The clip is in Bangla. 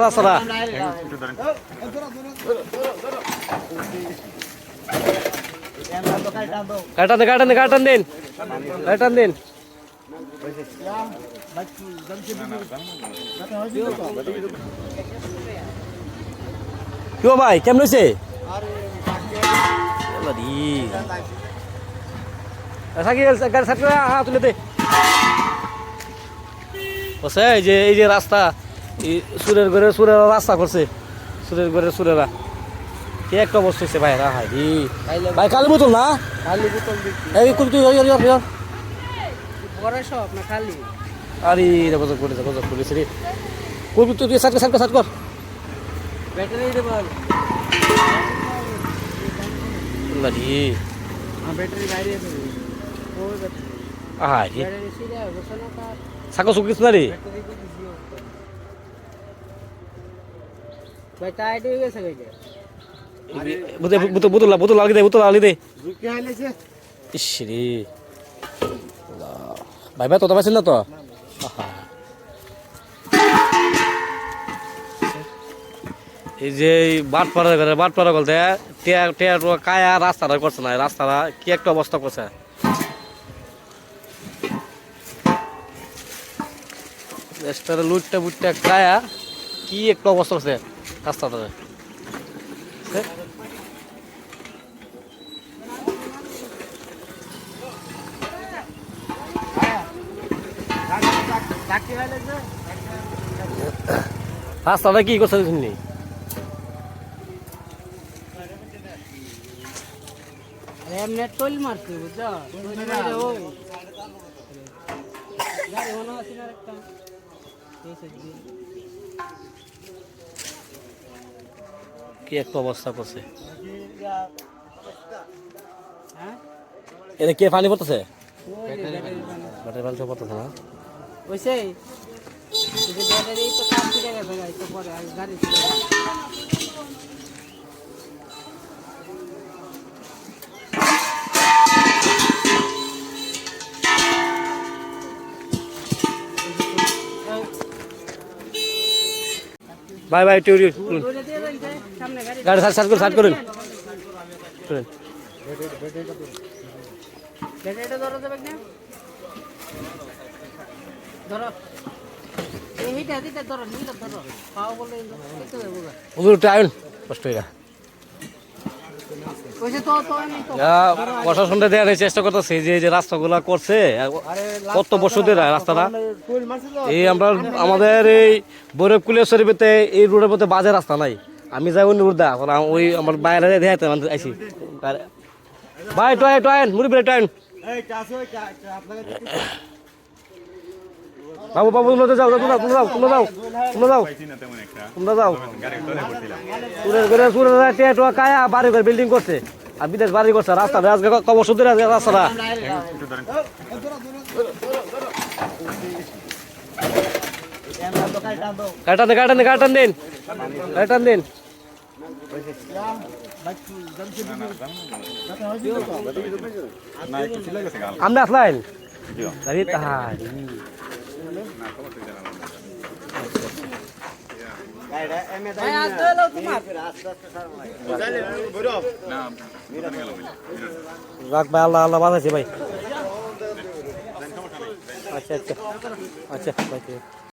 রাস্তাটা কাটান দিন কি ভাই কেমন হয়েছে তুলে দে এই যে রাস্তা সুরের ঘরে সুরেরা রাস্তা করছে সুরের ঘরে সুরেরা কি একটা অবস্থা হয়েছে ভাই হাই ভাই কালী বোতল না আরে গজব করেছে রে করবি তুই সাট কর সাকো শুকিস না রে বোতল আলি দে ইস রে ভাই ভাই তো পাইছেন না তো এই যে বাট পাড়া বলতে কায়া রাস্তাটা করছে না রাস্তাটা কি একটা অবস্থা করছে লুটটা বুটটা কায়া কি একটা অবস্থা করছে রাস্তাটা রাস্তাটা কি করছে শুনলি কি একটা অবস্থা করছে এটা কে পানি পড়তেছে পড়তেছে না ভাই ভাই গাড়ি সার্চ করুন কষ্ট প্রশাসনটা দেওয়ার চেষ্টা করতেছে যে রাস্তাগুলা করছে কত বছর ধরে রাস্তাটা এই আমরা আমাদের এই বৈরব কুলেশ্বরীতে এই রোডের মধ্যে বাজে রাস্তা নাই আমি যাই অন্য রোড ওই আমার বাইরে দেখাতে আইসি ভাই টয়েন মুড়ি বেড়ে টয়েন বাবু যাও কায়া বাড়ি ঘর বিল্ডিং করছে আর বিদেশ বাড়ি করছে রাস্তাটা আজকে কবর সুদের রাস্তাটা কাটান দিন আমরা আসলাম আল্লাহ বাঁচাইছে ভাই আচ্ছা ভাই